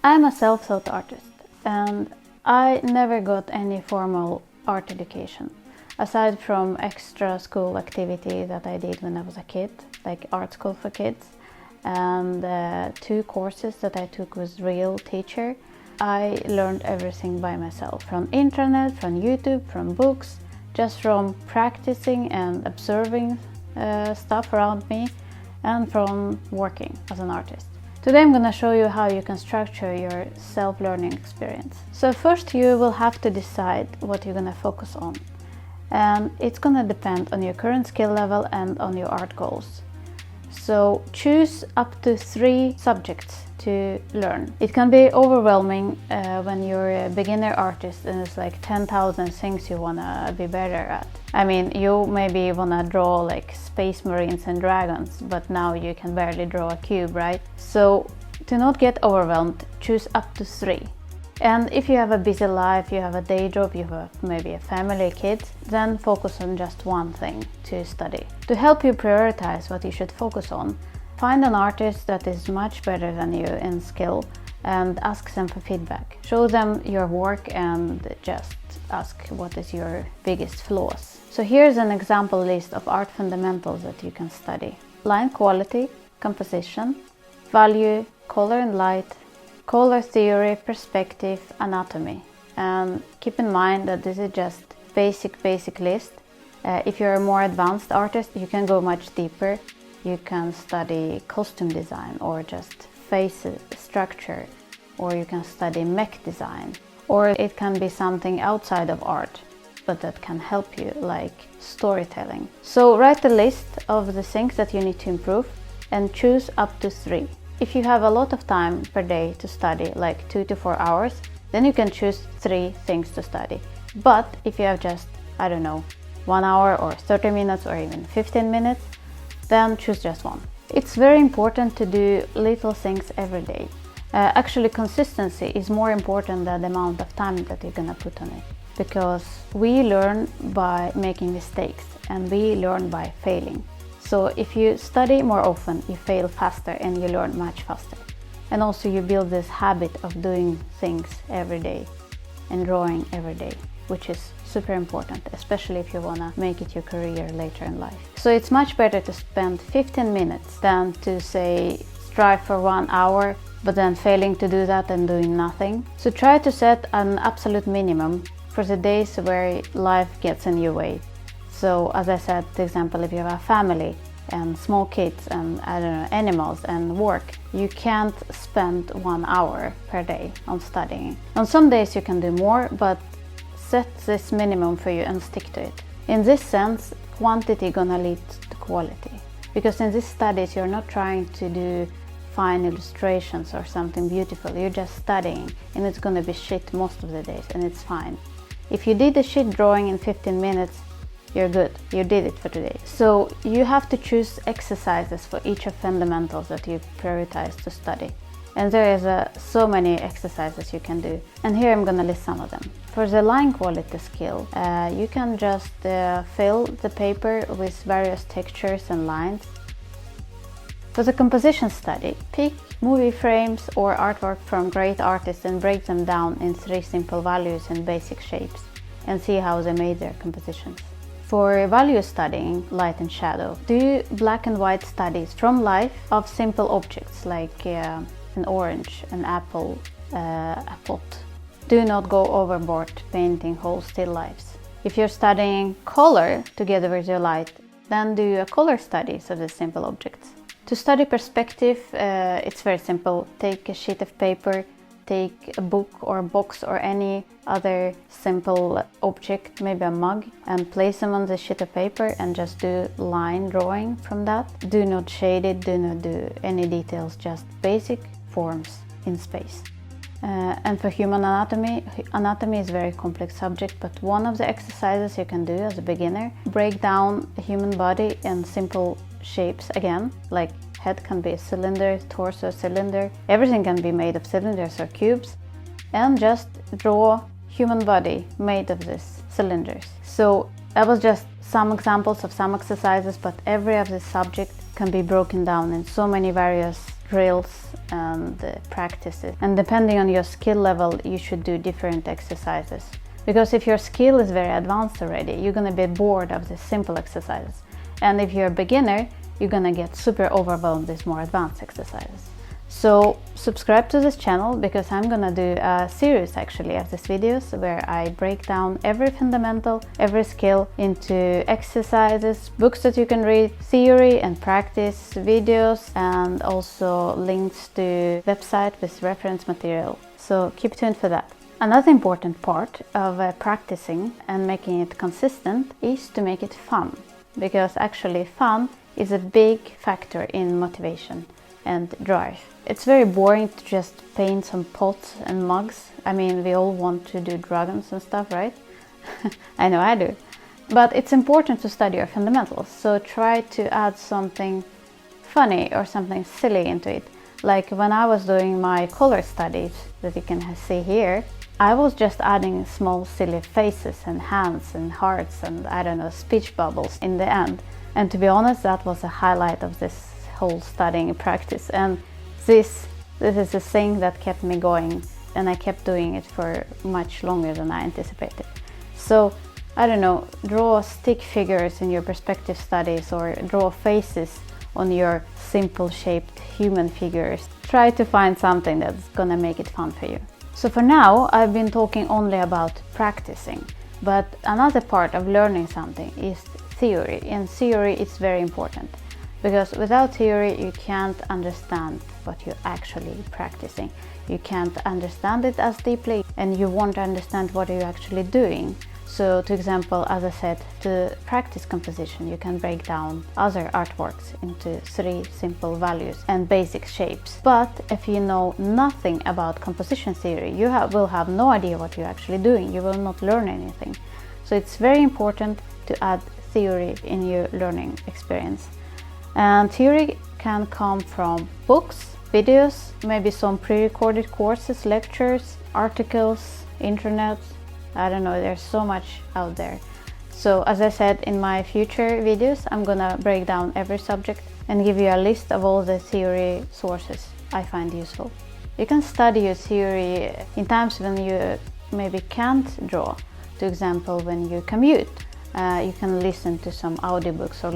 I'm a self-taught artist and I never got any formal art education, aside from extra school activity that I did when I was a kid, like art school for kids, and 2 courses that I took with real teacher. I learned everything by myself, from internet, from YouTube, from books, just from practicing and observing stuff around me, and from working as an artist. Today I'm going to show you how you can structure your self-learning experience. So first you will have to decide what you're going to focus on. And it's going to depend on your current skill level and on your art goals. So choose up to 3 subjects to learn. It can be overwhelming when you're a beginner artist and it's like 10,000 things you want to be better at. I mean, you maybe want to draw like space marines and dragons, but now you can barely draw a cube, right? So to not get overwhelmed, choose up to 3. And if you have a busy life, you have a day job, you have maybe a family, kids, then focus on just one thing to study. To help you prioritize what you should focus on, find an artist that is much better than you in skill and ask them for feedback. Show them your work and just ask what is your biggest flaws. So here's an example list of art fundamentals that you can study. Line quality, composition, value, color and light, color theory, perspective, anatomy. And keep in mind that this is just basic list. If you're a more advanced artist, you can go much deeper. You can study costume design or just face structure, or you can study mech design, or it can be something outside of art, but that can help you, like storytelling. So write a list of the things that you need to improve and choose up to 3. If you have a lot of time per day to study, like 2 to 4 hours, then you can choose 3 things to study. But if you have just, I don't know, 1 hour or 30 minutes or even 15 minutes, then choose just 1. It's very important to do little things every day. Actually, consistency is more important than the amount of time that you're gonna put on it. Because we learn by making mistakes and we learn by failing. So if you study more often, you fail faster and you learn much faster. And also you build this habit of doing things every day and drawing every day, which is super important, especially if you want to make it your career later in life. So it's much better to spend 15 minutes than to say strive for 1 hour, but then failing to do that and doing nothing. So try to set an absolute minimum for the days where life gets in your way. So as I said, for example, if you have a family and small kids and I don't know, animals and work, you can't spend 1 hour per day on studying. On some days you can do more, but set this minimum for you and stick to it. In this sense, quantity gonna lead to quality. Because in these studies you're not trying to do fine illustrations or something beautiful, you're just studying and it's gonna be shit most of the days and it's fine. If you did a shit drawing in 15 minutes, you're good, you did it for today. So you have to choose exercises for each of fundamentals that you prioritize to study. And there is so many exercises you can do. And here I'm gonna list some of them. For the line quality skill, you can just fill the paper with various textures and lines. For the composition study, pick movie frames or artwork from great artists and break them down in 3 simple values and basic shapes and see how they made their compositions. For value studying, light and shadow, do black and white studies from life of simple objects like an orange, an apple, a pot. Do not go overboard painting whole still lifes. If you're studying color together with your light, then do a color studies of the simple objects. To study perspective, it's very simple. Take a sheet of paper, take a book or a box or any other simple object, maybe a mug, and place them on the sheet of paper and just do line drawing from that. Do not shade it, do not do any details, just basic forms in space. And for human anatomy, anatomy is a very complex subject, but one of the exercises you can do as a beginner, break down a human body in simple shapes again, like head can be a cylinder, torso a cylinder, everything can be made of cylinders or cubes, and just draw human body made of these cylinders. So that was just some examples of some exercises, but every of this subject can be broken down in so many various drills and practice it. And depending on your skill level, you should do different exercises. Because if your skill is very advanced already, you're gonna be bored of the simple exercises. And if you're a beginner, you're gonna get super overwhelmed with more advanced exercises. So subscribe to this channel, because I'm gonna do a series actually of these videos where I break down every fundamental, every skill into exercises, books that you can read, theory and practice videos, and also links to website with reference material. So keep tuned for that. Another important part of practicing and making it consistent is to make it fun, because actually fun is a big factor in motivation and drive. It's very boring to just paint some pots and mugs. I mean, we all want to do dragons and stuff, right? I know I do. But it's important to study your fundamentals, so try to add something funny or something silly into it. Like when I was doing my color studies that you can see here, I was just adding small silly faces and hands and hearts and I don't know, speech bubbles in the end. And to be honest, that was a highlight of this whole studying practice. And this is the thing that kept me going, and I kept doing it for much longer than I anticipated. So I don't know, draw stick figures in your perspective studies or draw faces on your simple shaped human figures. Try to find something that's gonna make it fun for you. So for now, I've been talking only about practicing, but another part of learning something is theory, and theory is very important. Because without theory, you can't understand what you're actually practicing. You can't understand it as deeply, and you won't understand what you're actually doing. So, to example, as I said, to practice composition, you can break down other artworks into 3 simple values and basic shapes. But if you know nothing about composition theory, you will have no idea what you're actually doing. You will not learn anything. So it's very important to add theory in your learning experience. And theory can come from books, videos, maybe some pre-recorded courses, lectures, articles, internet. I don't know, there's so much out there. So as I said, in my future videos, I'm gonna break down every subject and give you a list of all the theory sources I find useful. You can study your theory in times when you maybe can't draw. For example, when you commute. You can listen to some audiobooks or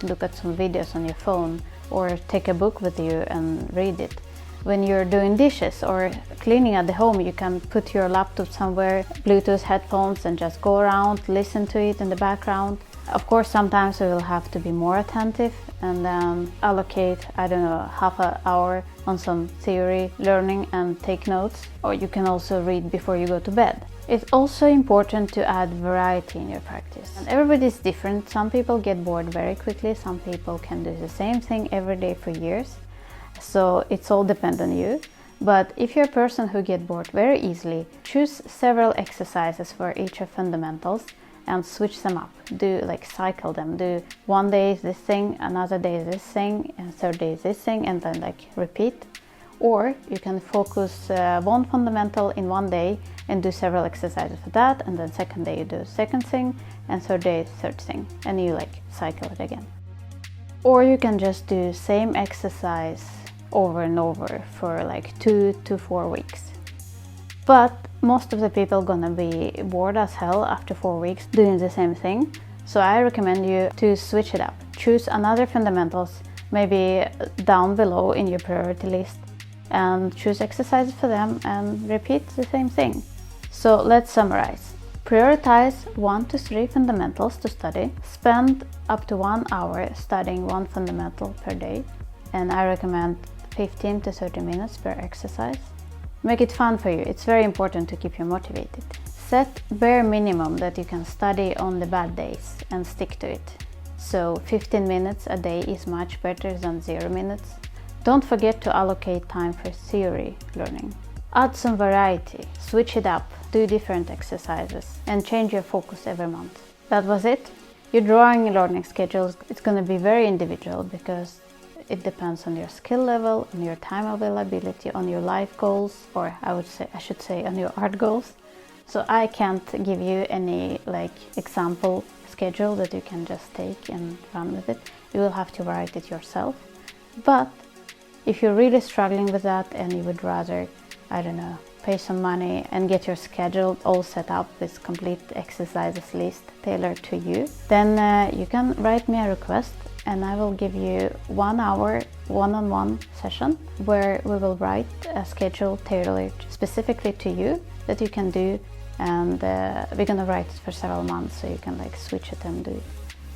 look at some videos on your phone, or take a book with you and read it. When you're doing dishes or cleaning at the home, you can put your laptop somewhere, Bluetooth headphones, and just go around, listen to it in the background. Of course, sometimes you will have to be more attentive and then allocate, I don't know, half an hour on some theory learning and take notes. Or you can also read before you go to bed. It's also important to add variety in your practice. And everybody is different. Some people get bored very quickly. Some people can do the same thing every day for years. So it's all depends on you. But if you're a person who gets bored very easily, choose several exercises for each of fundamentals and switch them up. Do like cycle them. Do one day is this thing, another day is this thing, and third day is this thing, and then like repeat. Or you can focus one fundamental in one day and do several exercises for that, and then second day you do second thing, and third day third thing, and you like cycle it again. Or you can just do same exercise over and over for like 2 to 4 weeks. But most of the people gonna be bored as hell after 4 weeks doing the same thing. So I recommend you to switch it up. Choose another fundamentals, maybe down below in your priority list, and choose exercises for them and repeat the same thing. So let's summarize. Prioritize 1 to 3 fundamentals to study. Spend up to 1 hour studying 1 fundamental per day. And I recommend 15 to 30 minutes per exercise. Make it fun for you. It's very important to keep you motivated. Set bare minimum that you can study on the bad days and stick to it. So 15 minutes a day is much better than 0 minutes. Don't forget to allocate time for theory learning. Add some variety, switch it up, do different exercises, and change your focus every month. That was it. Your drawing learning schedule, it's going to be very individual because it depends on your skill level, on your time availability, on your life goals, or I should say on your art goals. So I can't give you any example schedule that you can just take and run with it. You will have to write it yourself. But If you're really struggling with that and you would rather, I don't know, pay some money and get your schedule all set up with complete exercises list tailored to you, then you can write me a request and I will give you 1 hour one-on-one session where we will write a schedule tailored specifically to you that you can do, and we're gonna write it for several months so you can like switch it and do it.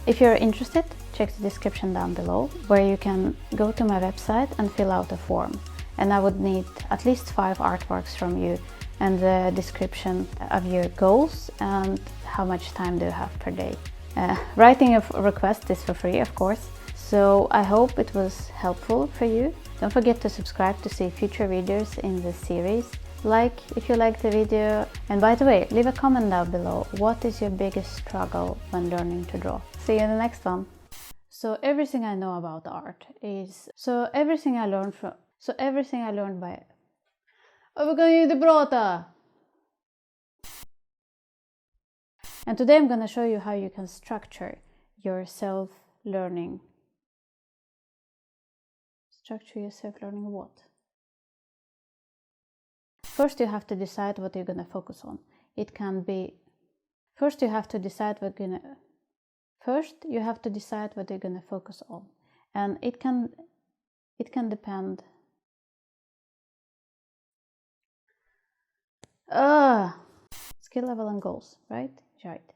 If you're interested, check the description down below where you can go to my website and fill out a form. And I would need at least 5 artworks from you and the description of your goals and how much time do you have per day. Writing a request is for free, of course, so I hope it was helpful for you. Don't forget to subscribe to see future videos in this series. Like if you liked the video, and by the way, leave a comment down below. What is your biggest struggle when learning to draw? See you in the next one. So everything I know about art is... everything I learned by... Varför kan jag inte prata? And today I'm going to show you how you can structure your self-learning. Structure your self-learning what? First you have to decide what you're going to focus on. It can be... First you have to decide what you're going to focus on. And it can depend... skill level and goals, right? Right.